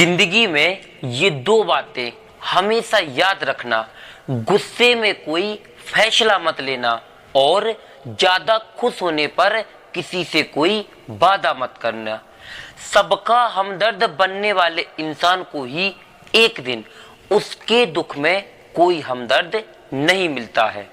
जिंदगी में ये दो बातें हमेशा याद रखना। गुस्से में कोई फैसला मत लेना और ज्यादा खुश होने पर किसी से कोई वादा मत करना। सबका हमदर्द बनने वाले इंसान को ही एक दिन उसके दुख में कोई हमदर्द नहीं मिलता है।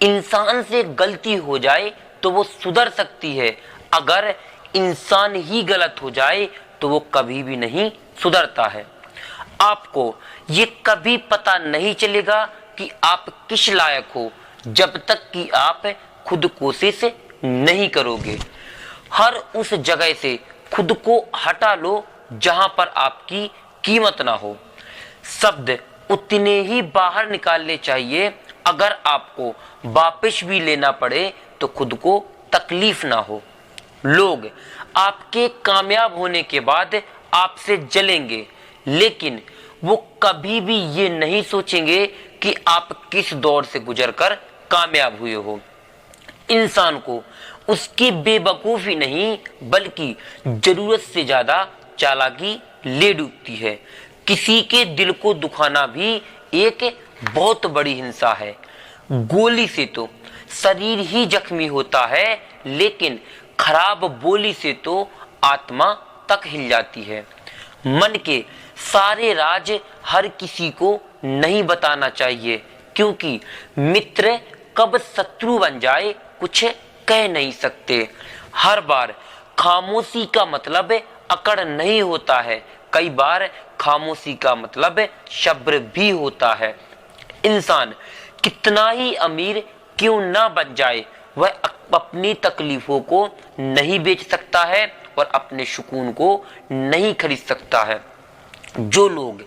इंसान से गलती हो जाए तो वो सुधर सकती है, अगर इंसान ही गलत हो जाए तो वो कभी भी नहीं सुधरता है। आपको ये कभी पता नहीं चलेगा कि आप किस लायक हो जब तक कि आप खुद कोशिश नहीं करोगे। हर उस जगह से खुद को हटा लो जहां पर आपकी कीमत ना हो। शब्द उतने ही बाहर निकालने चाहिए, अगर आपको वापस भी लेना पड़े तो खुद को तकलीफ ना हो। लोग आपके कामयाब होने के बाद आपसे जलेंगे, लेकिन वो कभी भी ये नहीं सोचेंगे कि आप किस दौर से गुजरकर कामयाब हुए हो। इंसान को उसकी बेवकूफी नहीं बल्कि जरूरत से ज्यादा चालाकी ले डूबती है। किसी के दिल को दुखाना भी एक बहुत बड़ी हिंसा है। गोली से तो शरीर ही जख्मी होता है, लेकिन खराब बोली से तो आत्मा तक हिल जाती है। मन के सारे राज हर किसी को नहीं बताना चाहिए, क्योंकि मित्र कब शत्रु बन जाए कुछ कह नहीं सकते। हर बार खामोशी का मतलब अकड़ नहीं होता है, कई बार खामोशी का मतलब सब्र भी होता है। इंसान कितना ही अमीर क्यों ना बन जाए, वह अपनी तकलीफों को नहीं बेच सकता है और अपने सुकून को नहीं खरीद सकता है। जो लोग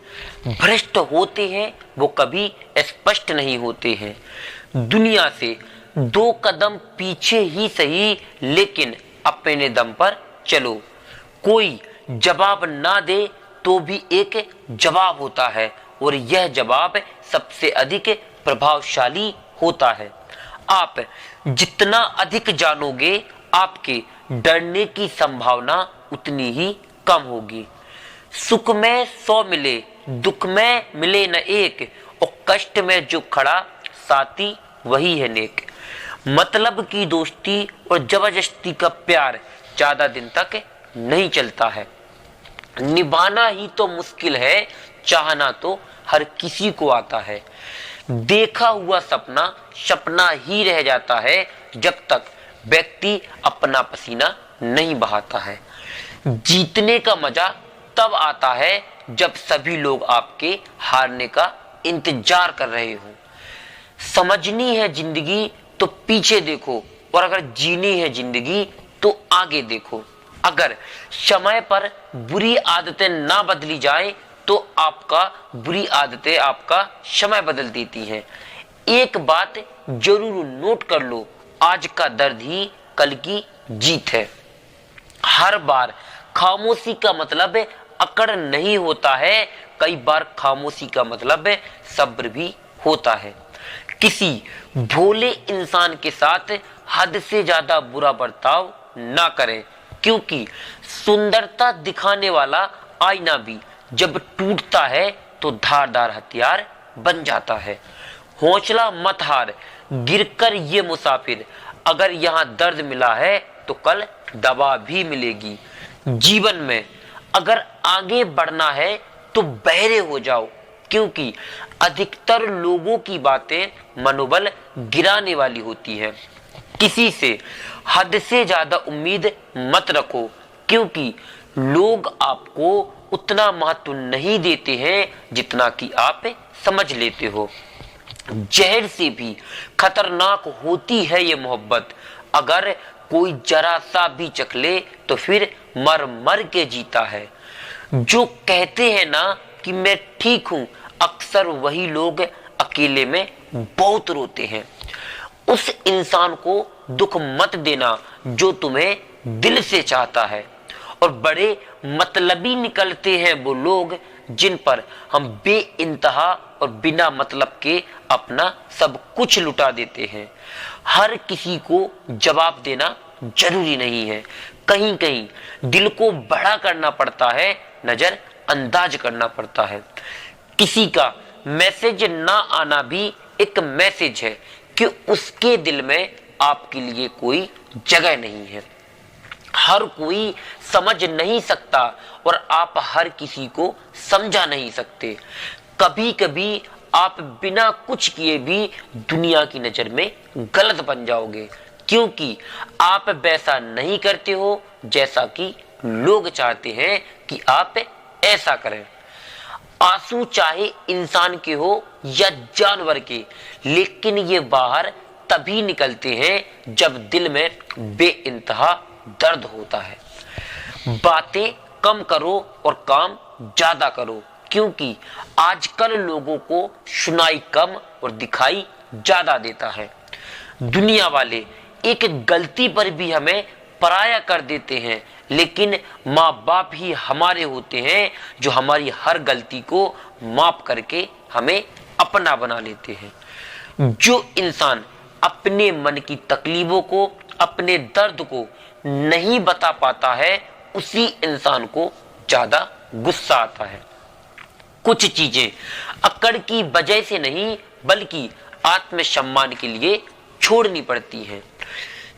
भ्रष्ट होते हैं वो कभी स्पष्ट नहीं होते हैं। दुनिया से दो कदम पीछे ही सही, लेकिन अपने दम पर चलो। कोई जवाब ना दे तो भी एक जवाब होता है, और यह जवाब सबसे अधिक प्रभावशाली होता है। आप जितना अधिक जानोगे, आपके डरने की संभावना उतनी ही कम होगी। सुख में 100 मिले, दुख में मिले न एक, और कष्ट में जो खड़ा साथी वही है नेक। मतलब की दोस्ती और जबरदस्ती का प्यार ज्यादा दिन तक नहीं चलता है। निभाना ही तो मुश्किल है, चाहना तो हर किसी को आता है। देखा हुआ सपना सपना ही रह जाता है जब तक व्यक्ति अपना पसीना नहीं बहाता है। जीतने का मजा तब आता है जब सभी लोग आपके हारने का इंतजार कर रहे हो। समझनी है जिंदगी तो पीछे देखो, और अगर जीनी है जिंदगी तो आगे देखो। अगर समय पर बुरी आदतें ना बदली जाए तो आपका बुरी आदतें आपका समय बदल देती हैं। एक बात जरूर नोट कर लो, आज का दर्द ही कल की जीत है। हर बार खामोशी का मतलब अकड़ नहीं होता है, कई बार खामोशी का मतलब सब्र भी होता है। किसी भोले इंसान के साथ हद से ज्यादा बुरा बर्ताव ना करें, क्योंकि सुंदरता दिखाने वाला आईना भी जब टूटता है तो धारदार हथियार बन जाता है। हौसला मत हार, गिरकर ये मुसाफिर, अगर यहाँ दर्द मिला है तो कल दवा भी मिलेगी। जीवन में अगर आगे बढ़ना है तो बहरे हो जाओ, क्योंकि अधिकतर लोगों की बातें मनोबल गिराने वाली होती है। किसी से हद से ज्यादा उम्मीद मत रखो, क्योंकि लोग आपको उतना महत्व नहीं देते हैं जितना कि आप समझ लेते हो। जहर से भी खतरनाक होती है ये मोहब्बत, अगर कोई जरा सा भी चख ले तो फिर मर मर के जीता है। जो कहते हैं ना कि मैं ठीक हूं, अक्सर वही लोग अकेले में बहुत रोते हैं। उस इंसान को दुख मत देना जो तुम्हें दिल से चाहता है, और बड़े मतलबी निकलते हैं वो लोग जिन पर हम बेइंतहा और बिना मतलब के अपना सब कुछ लुटा देते हैं। हर किसी को जवाब देना जरूरी नहीं है, कहीं कहीं दिल को बड़ा करना पड़ता है नजर अंदाज करना पड़ता है। किसी का मैसेज ना आना भी एक मैसेज है कि उसके दिल में आपके लिए कोई जगह नहीं है। हर कोई समझ नहीं सकता और आप हर किसी को समझा नहीं सकते। कभी कभी आप बिना कुछ किए भी दुनिया की नजर में गलत बन जाओगे, क्योंकि आप वैसा नहीं करते हो जैसा कि लोग चाहते हैं कि आप ऐसा करें। आंसू चाहे इंसान के हो या जानवर के, लेकिन ये बाहर तभी निकलते हैं जब दिल में बेइंतहा दर्द होता है। बातें कम करो और काम ज्यादा करो, क्योंकि आजकल लोगों को सुनाई कम और दिखाई ज्यादा देता है। दुनिया वाले एक गलती पर भी हमें पराया कर देते हैं, लेकिन माँ बाप ही हमारे होते हैं जो हमारी हर गलती को माफ करके हमें अपना बना लेते हैं। जो इंसान अपने मन की तकलीफों को, अपने दर्द को नहीं बता पाता है, उसी इंसान को ज्यादा गुस्सा आता है। कुछ चीजें अकड़ की वजह से नहीं बल्कि आत्मसम्मान के लिए छोड़नी पड़ती हैं।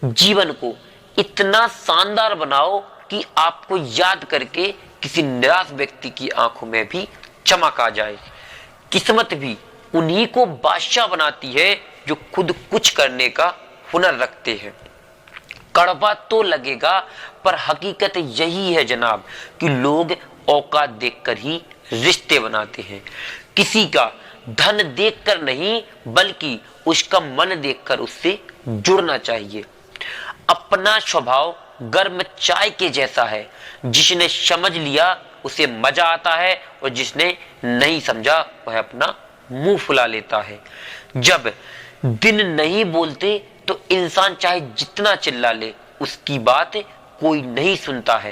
जीवन को इतना शानदार बनाओ कि आपको याद करके किसी निराश व्यक्ति की आंखों में भी चमक आ जाए। किस्मत भी उन्हीं को बादशाह बनाती है जो खुद कुछ करने का हुनर रखते हैं। कड़वा तो लगेगा, पर हकीकत यही है जनाब कि लोग औकात देखकर ही रिश्ते बनाते हैं। किसी का धन देखकर नहीं बल्कि उसका मन देखकर उससे जुड़ना चाहिए। अपना स्वभाव गर्म चाय के जैसा है, जिसने समझ लिया उसे मजा आता है और जिसने नहीं समझा वह अपना मुंह फुला लेता है। जब दिन नहीं बोलते तो इंसान चाहे जितना चिल्ला ले, उसकी बात कोई नहीं सुनता है।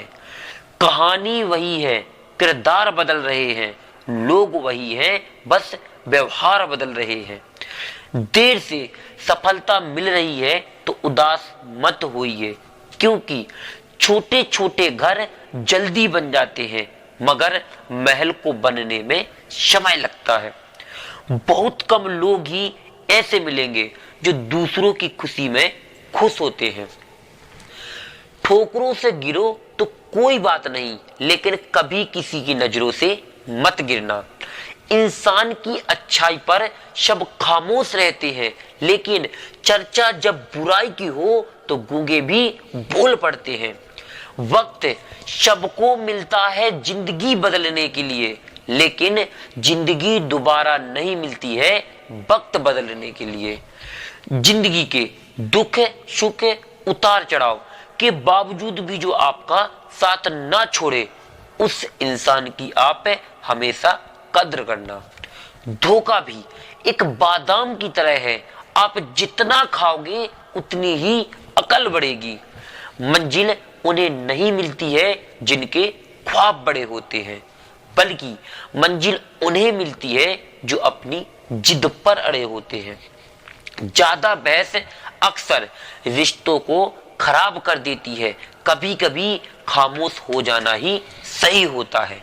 कहानी वही है, किरदार बदल रहे हैं, लोग वही हैं, बस व्यवहार बदल रहे हैं। देर से सफलता मिल रही है तो उदास मत होइए, क्योंकि छोटे छोटे घर जल्दी बन जाते हैं मगर महल को बनने में समय लगता है। बहुत कम लोग ही ऐसे मिलेंगे जो दूसरों की खुशी में खुश होते हैं। ठोकरों से गिरो तो कोई बात नहीं, लेकिन कभी किसी की नजरों से मत गिरना। इंसान की अच्छाई पर सब खामोश रहते हैं, लेकिन चर्चा जब बुराई की हो तो गूंगे भी बोल पड़ते हैं। वक्त सबको मिलता है जिंदगी बदलने के लिए, लेकिन जिंदगी दोबारा नहीं मिलती है वक्त बदलने के लिए। जिंदगी के दुख सुख उतार चढ़ाव के बावजूद भी जो आपका साथ ना छोड़े, उस इंसान की आप हमेशा कद्र करना। धोखा भी एक बादाम की तरह है, आप जितना खाओगे उतनी ही अकल बढ़ेगी। मंजिल उन्हें नहीं मिलती है जिनके ख्वाब बड़े होते हैं, बल्कि मंजिल उन्हें मिलती है जो अपनी जिद पर अड़े होते हैं। ज्यादा बहस अक्सर रिश्तों को खराब कर देती है। कभी कभी खामोश हो जाना ही सही होता है।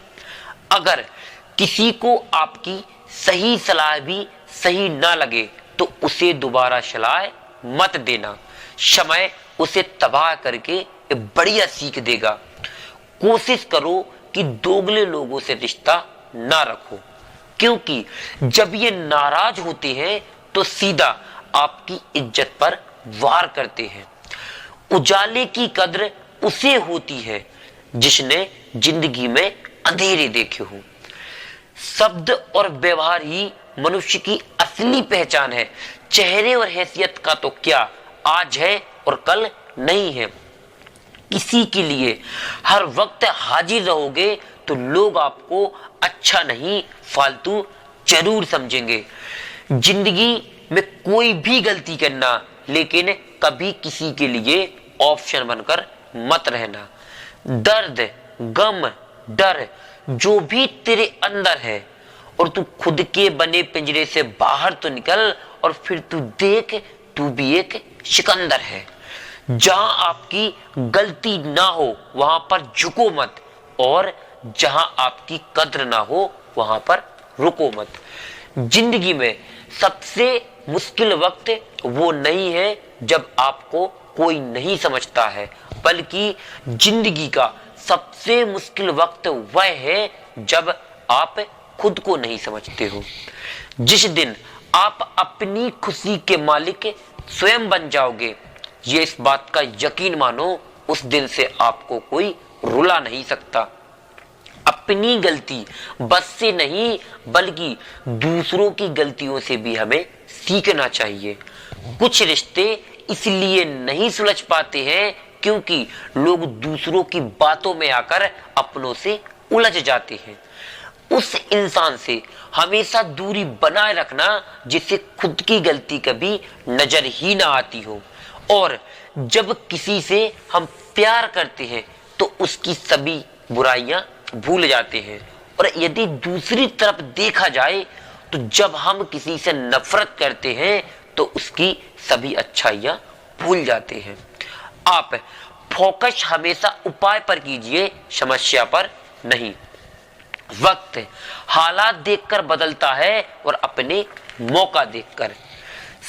अगर किसी को आपकी सही सलाह भी सही ना लगे तो उसे दोबारा सलाह मत देना। समय उसे तबाह करके एक बढ़िया सीख देगा। कोशिश करो कि दोगले लोगों से रिश्ता ना रखो, क्योंकि जब ये नाराज होते हैं तो सीधा आपकी इज्जत पर वार करते हैं। उजाले की कद्र उसे होती है जिसने जिंदगी में अंधेरे देखे हो। शब्द और व्यवहार ही मनुष्य की असली पहचान है। चेहरे और हैसियत का तो क्या आज है और कल नहीं है। किसी के लिए हर वक्त हाजिर रहोगे तो लोग आपको अच्छा नहीं फालतू जरूर समझेंगे। जिंदगी में कोई भी गलती करना, लेकिन कभी किसी के लिए ऑप्शन बनकर मत रहना। दर्द गम डर जो भी तेरे अंदर है, और तू खुद के बने पिंजरे से बाहर तो निकल और फिर तू देख, तू भी एक सिकंदर है। जहां आपकी गलती ना हो वहां पर झुको मत, और जहां आपकी कद्र ना हो वहां पर रुको मत। जिंदगी में सबसे मुश्किल वक्त वो नहीं है जब आपको कोई नहीं समझता है, बल्कि जिंदगी का सबसे मुश्किल वक्त वह है जब आप खुद को नहीं समझते हो। जिस दिन आप अपनी खुशी के मालिक स्वयं बन जाओगे, ये इस बात का यकीन मानो, उस दिन से आपको कोई रुला नहीं सकता। अपनी गलती बस से नहीं बल्कि दूसरों की गलतियों से भी हमें सीखना चाहिए। कुछ रिश्ते इसलिए नहीं सुलझ पाते हैं क्योंकि लोग दूसरों की बातों में आकर अपनों से उलझ जाते हैं। उस इंसान से हमेशा दूरी बनाए रखना जिसे खुद की गलती कभी नजर ही ना आती हो। और जब किसी से हम प्यार करते हैं तो उसकी सभी बुराइयां भूल जाते हैं, और यदि दूसरी तरफ देखा जाए तो जब हम किसी से नफरत करते हैं तो उसकी सभी अच्छाइयां भूल जाते हैं। आप फोकस हमेशा उपाय पर कीजिए, समस्या पर नहीं। वक्त हालात देखकर बदलता है और अपने मौका देखकर।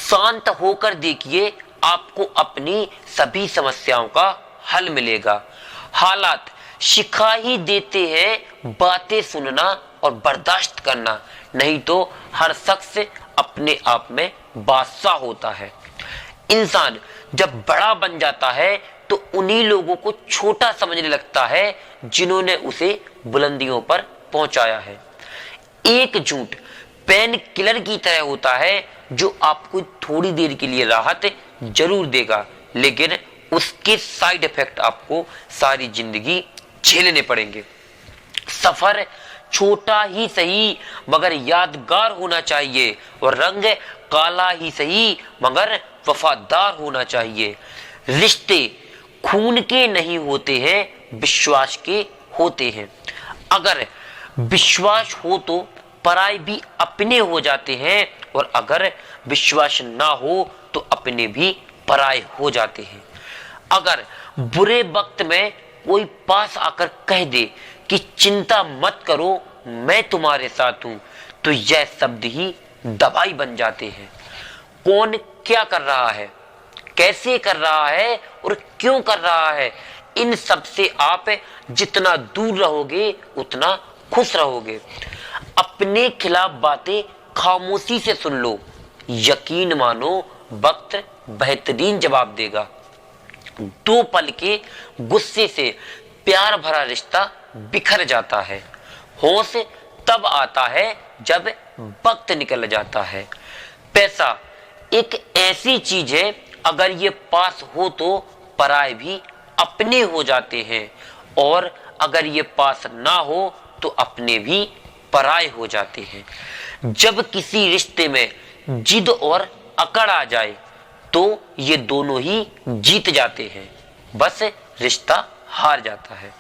शांत होकर देखिए, आपको अपनी सभी समस्याओं का हल मिलेगा। हालात सिखा ही देते हैं बातें सुनना और बर्दाश्त करना, नहीं तो हर शख्स अपने आप में बादशाह होता है। इंसान जब बड़ा बन जाता है तो उन्हीं लोगों को छोटा समझने लगता है जिन्होंने उसे बुलंदियों पर पहुंचाया है। एक झूठ पेन किलर की तरह होता है जो आपको थोड़ी देर के लिए राहत जरूर देगा, लेकिन उसके साइड इफेक्ट आपको सारी जिंदगी झेलने पड़ेंगे। सफर छोटा ही सही मगर यादगार होना चाहिए, और रंग काला ही सही मगर वफादार होना चाहिए। रिश्ते खून के नहीं होते हैं, विश्वास के होते हैं। अगर विश्वास हो तो पराये भी अपने हो जाते हैं, और अगर विश्वास ना हो तो अपने भी पराये हो जाते हैं। अगर बुरे वक्त में कोई पास आकर कह दे कि चिंता मत करो मैं तुम्हारे साथ हूं, तो यह शब्द ही दवाई बन जाते हैं। कौन क्या कर रहा है, कैसे कर रहा है और क्यों कर रहा है, इन सब से आप जितना दूर रहोगे उतना खुश रहोगे। अपने खिलाफ बातें खामोशी से सुन लो, यकीन मानो वक्त बेहतरीन जवाब देगा। दो पल के गुस्से से प्यार भरा रिश्ता बिखर जाता है। होश तब आता है जब वक्त निकल जाता है। पैसा एक ऐसी चीज है, अगर ये पास हो तो पराये भी अपने हो जाते हैं, और अगर ये पास ना हो तो अपने भी पराये हो जाते हैं। जब किसी रिश्ते में जिद और अकड़ आ जाए तो ये दोनों ही जीत जाते हैं, बस रिश्ता हार जाता है।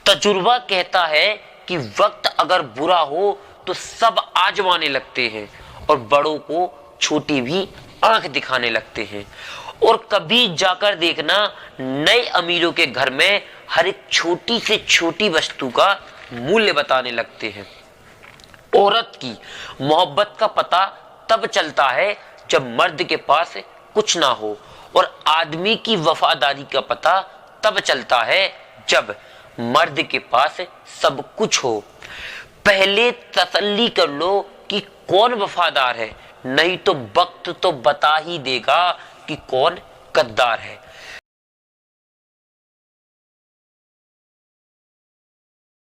तजुर्बा कहता है कि वक्त अगर बुरा हो तो सब आजमाने लगते हैं, और बड़ों को छोटी भी आंख दिखाने लगते हैं। और कभी जाकर देखना, नए अमीरों के घर में हर एक छोटी से छोटी वस्तु का मूल्य बताने लगते हैं। औरत की मोहब्बत का पता तब चलता है जब मर्द के पास कुछ ना हो, और आदमी की वफादारी का पता तब चलता है जब मर्द के पास सब कुछ हो। पहले तसल्ली कर लो कि कौन वफादार है, नहीं तो वक्त तो बता ही देगा कि कौन गद्दार है।